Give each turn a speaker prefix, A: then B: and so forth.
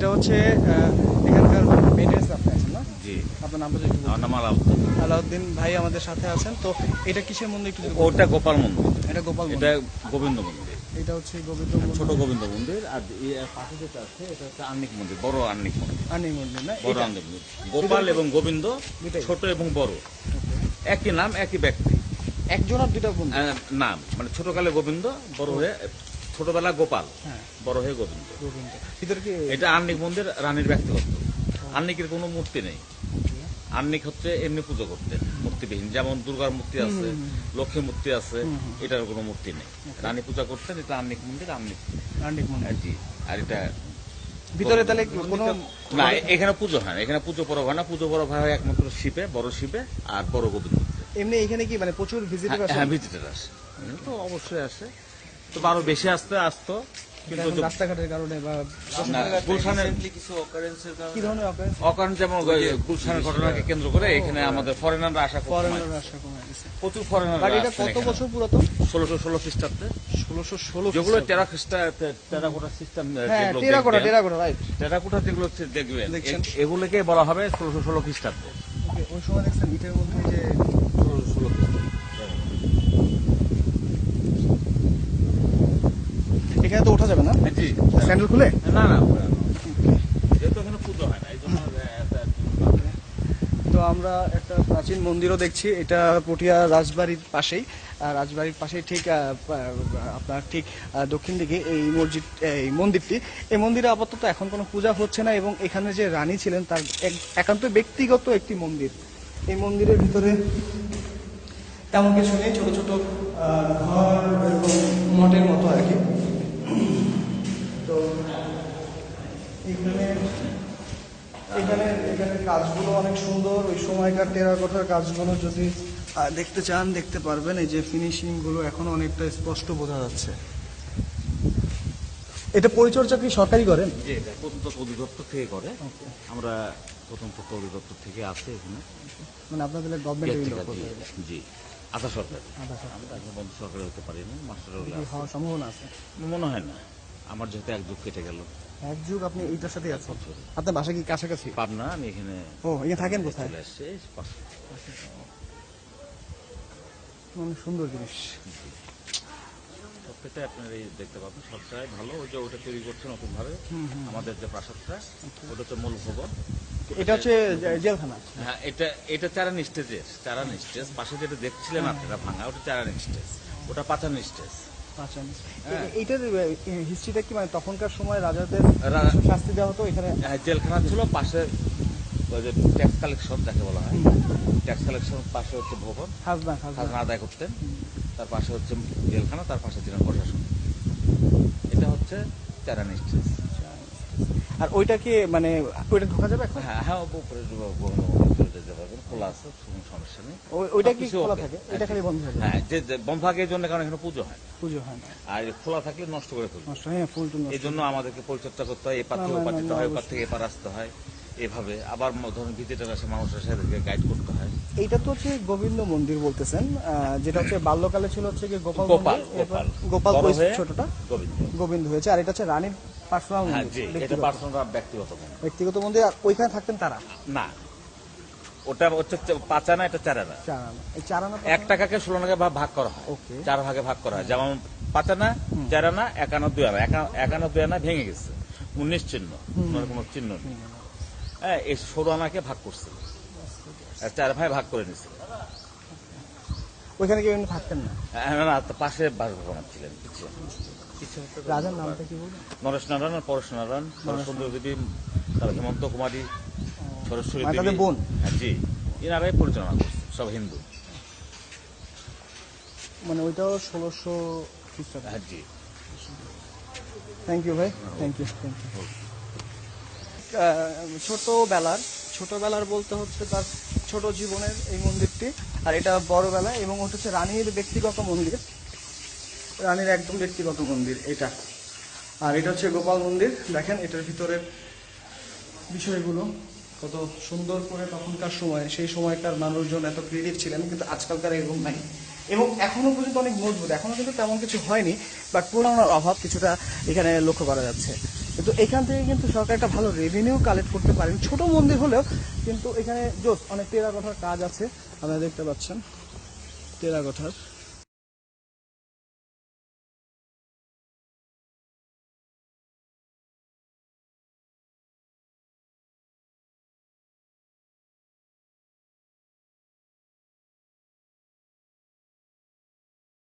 A: এটা হচ্ছে এখানকার মেনটেন্স আপনি আছেন না?
B: জি,
A: আপনার নামটা যদি একটু
B: আমার
A: বলতেন।
B: নাম আলাউদ্দিন।
A: আলাউদ্দিন ভাই আমাদের সাথে আছেন। তো এটা কিসের মন্দির একটু যদি বলতেন?
B: ওটা গোপাল মন্দির,
A: এটা গোপাল
B: এটা
A: মন্দির।
B: গোবিন্দ মন্দির,
A: এটা হচ্ছে গোবিন্দ
B: ছোট
A: মন্দির।
B: গোবিন্দ মন্দির। আর এর পাশে যেটা আছে এটা হচ্ছে আর্নিক মন্দির, বড় আর্নিক মন্দির।
A: আর্নিক মন্দির না?
B: বড়
A: এটা
B: আর্নিক মন্দির। গোপাল এবং গোবিন্দ
A: দুটাই?
B: ছোট এবং বড়, একই নাম একই ব্যক্তি।
A: একজন আর দুটা মন্দির?
B: নাম মানে ছোটকালে গোবিন্দ, বড় হয়ে ছোটবেলা গোপাল,
A: হ্যাঁ,
B: বড় হয়ে গোবিন্দ।
A: গোবিন্দ। ভিতরে কি
B: এটা আর্নিক মন্দির, রানীর ব্যক্তিগত। আর্নিকের কোনো মূর্তি নেই। আর্নিক হচ্ছে এমনি পুজো করতে মূর্তিবিহীন, যেমন দুর্গার মূর্তি আছে, লক্ষ্মী মূর্তি আছে, এটার কোনো মূর্তি নেই। রানী পূজা করতেন, এটা আর্নিক মন্দির।
A: আর্নিক মন্দির।
B: জি। আর এটা
A: ভিতরে তাহলে কোনো
B: না, এখানে পুজো হয় না, এখানে পুজো পরব হয় না। পুজো পরব হয় একমাত্র শিবে, বড় শিবে আর বড় গোবিন্দ।
A: এমনি এখানে কি মানে প্রচুর ভিজিটর আসে?
B: হ্যাঁ, ভিজিটার আসে, তো অবশ্যই আসে। তো আরো বেশি আসতো, কিন্তু
A: এখন রাস্তাঘাটের কারণে বা
B: গুলশানের
A: কি ধরনের অকারেন্স?
B: অকারণ, যেমন গুলশানের ঘটনাকে কেন্দ্র করে এখানে আমাদের ফরেনাররা আসা খুব কম হয়।
A: ফরেনার আসা কমে গেছে।
B: প্রচুর ফরেনার।
A: বাট এটা কত বছর পুরাতন?
B: 1616 খ্রিস্টাব্দে,
A: 1616।
B: যেগুলো টেরাকোটা সিস্টেম,
A: হ্যাঁ, টেরাকোটা রাইট।
B: টেরাকোটা যেগুলো দেখবেন,
A: দেখছেন?
B: এগুলোকে বলা হবে 1616 খ্রিস্টাব্দে।
A: ওকে, ওই সময় দেখছেন ইটের মধ্যে যে
B: 1616 খ্রিস্টাব্দে।
A: এখানে তো ওঠা যাবে না?
B: জি।
A: স্যান্ডেল খুলে?
B: না না, যেহেতু এখানে পুজো হয় না, এই জন্য
A: তো আমরা একটা প্রাচীন মন্দিরও দেখছি। এটা পটিয়া রাজবাড়ির পাশেই। রাজবাড়ির পাশেই ঠিক আপনার ঠিক দক্ষিণ দিকে এই মন্দিরটি। এই মন্দিরে আপাতত এখন কোনো পূজা হচ্ছে না, এবং এখানে যে রানী ছিলেন তার একান্ত ব্যক্তিগত একটি মন্দির। এই মন্দিরের ভিতরে তেমন কিছু নেই, ছোট ছোট ঘর এরকম মঠের মতো আর কি। তো এখানে এখানে এখানে কাজগুলো অনেক সুন্দর। ওই সময়কার টেরাকোটার কাজগুলো যদি দেখতে চান দেখতে পারবেন। এই যে ফিনিশিং গুলো এখনো অনেকটা স্পষ্ট বোঝা যাচ্ছে। এটা পরিচর্যা কি সরকারি করেন?
B: জি, এটা প্রত্নতত্ত্ব অধিদপ্তর থেকে করে। আমরা প্রত্নতত্ত্ব অধিদপ্তর থেকে আছে এখানে।
A: মানে আপনাদের গভর্নমেন্ট
B: জি, আধা সরকার। আমরা এখন বন্ধ সরকারি হতে পারিনি, মাস্টার
A: হওয়ার সম্ভাবনা আছে?
B: মনে হয় না। আমার যেহেতু এক যুগ কেটে গেল।
A: এক যুগ আপনি এইটার সাথে আছেন? আপনার বাসা কি কাছাকাছি?
B: পাবনা, আমি এখানে।
A: ও, এখানে থাকেন কোথায়?
B: চলে আসছে এই পাশে।
A: অনেক সুন্দর জিনিস।
B: সবটাই আপনার এই দেখতে পাবেন, সবটাই ভালো। ওই যে ওটা তৈরি করছে নতুন ভাবে, আমাদের যে প্রাসাদটা, ওটা হচ্ছে মূল ভবন।
A: এটা হচ্ছে জেলখানা?
B: হ্যাঁ, এটা চারান স্টেজের, চারান স্টেজ। পাশে যেটা দেখছিলেন আপনারা ভাঙা, ওটা চারান স্টেজ, ওটা পাচান স্টেজ।
A: এইটার হিস্ট্রিটা কি, মানে তখনকার সময় রাজাদের শাস্তি দেওয়া হতো এখানে?
B: জেলখানা ছিল পাশে, ওই যে ট্যাক্স কালেকশন যাকে বলা হয়, ট্যাক্স কালেকশন পাশে হচ্ছে ভবন, খাজনা আদায় করতেন। তার পাশে হচ্ছে জেলখানা, তার পাশে ছিলেন প্রশাসন। এটা হচ্ছে চারান স্টেজ।
A: আর ওইটা কি মানে ওইটা ঢোকা যাবে এখন?
B: হ্যাঁ হ্যাঁ, উপরে যেতে পারবেন, খোলা আছে, কোনো সমস্যা নেই।
A: ওইটা কি খোলা থাকে? এটা খালি বন্ধ থাকে?
B: হ্যাঁ, যে বন্ধ থাকে এই জন্য, কারণ এখানে পুজো হয়।
A: পুজো হয় না।
B: আর খোলা থাকলে নষ্ট করে ফেলবে।
A: নষ্ট হয়, ফুল টুল নষ্ট।
B: এই জন্য আমাদেরকে পরিচর্যা করতে হয়, এপার থেকে ওপার যেতে হয়, ওপার থেকে এপার আসতে হয়, এভাবে। আবার ধরুন ভিজিটার আসে, মানুষের সাথে গাইড করতে হয়।
A: এইটা তো হচ্ছে গোবিন্দ মন্দির বলতেছেন, যেটা হচ্ছে বাল্যকালে ছিল হচ্ছে কি গোপাল
B: গোপাল,
A: মন্দির।
B: গোপাল।
A: গোপাল
B: বড় হয়ে
A: ছোটটা
B: গোবিন্দ।
A: গোবিন্দ হয়েছে। আর এটা হচ্ছে রানীর পার্সোনাল
B: হ্যাঁ,
A: মন্দির,
B: জি, এটা পার্সোনাল ব্যক্তিগত মন্দির।
A: ব্যক্তিগত মন্দির। আর ওইখানে থাকতেন তারা?
B: না, ওটা হচ্ছে পাঁচানা, এটা চারানা।
A: চারানা। এই চারানা
B: 1 টাকাকে 16 টাকা ভাগ করা হয়।
A: ওকে।
B: 4 ভাগে ভাগ করা হয়। যেমন পাঁচানা, চারানা, 51 আনা। 51 আনা ভেঙে গেছে, 19 চিহ্ন, কোনো চিহ্ন নেই। হ্যাঁ, এই 16 আনাকে ভাগ করছিল, 4 ভাই ভাগ করে নিছিল।
A: ওইখানে কেউ থাকতেন না?
B: না, পাশে বাসভবন ছিলেন।
A: রাজার নামটা কি বলবেন?
B: নরেশ নারায়ণ আর পরেশ নারায়ণ, সুন্দর দেবী, তারপর হেমন্ত কুমারী, সরস্বতী
A: মানে
B: দেবী।
A: তাদের বোন?
B: হ্যাঁ, জি, এনারাই পরিচালনা করছে, সব হিন্দু।
A: মানে ওইটাও 1600 খ্রিস্টাব্দ?
B: হ্যাঁ, জি।
A: থ্যাংক ইউ ভাই, থ্যাংক ইউ। ছোটবেলার বলতে হচ্ছে তার ছোট জীবনের এই মন্দিরটি। আর এটা বড়বেলা, এবং ওটা হচ্ছে রানীর ব্যক্তিগত মন্দির, রানীর একদম ব্যক্তিগত মন্দির এটা। আর এটা হচ্ছে গোপাল মন্দির। দেখেন এটার ভিতরের বিষয়গুলো কত সুন্দর করে। তখনকার সময়, সেই সময়কার মানুষজন এত ক্রিয়েটিভ ছিলেন, কিন্তু আজকালকার এরকম নাই। এবং এখনো পর্যন্ত অনেক মজবুত, এখনো কিন্তু তেমন কিছু হয়নি, বাট পুরানোর অভাব কিছুটা এখানে লক্ষ্য করা যাচ্ছে। কিন্তু এখান থেকে কিন্তু সরকার একটা ভালো রেভিনিউ কালেক্ট করতে পারেন, ছোট মন্দির হলেও কিন্তু এখানে জোস অনেক টেরাকোঠার কাজ আছে, আপনারা দেখতে পাচ্ছেন টেরাকোঠার।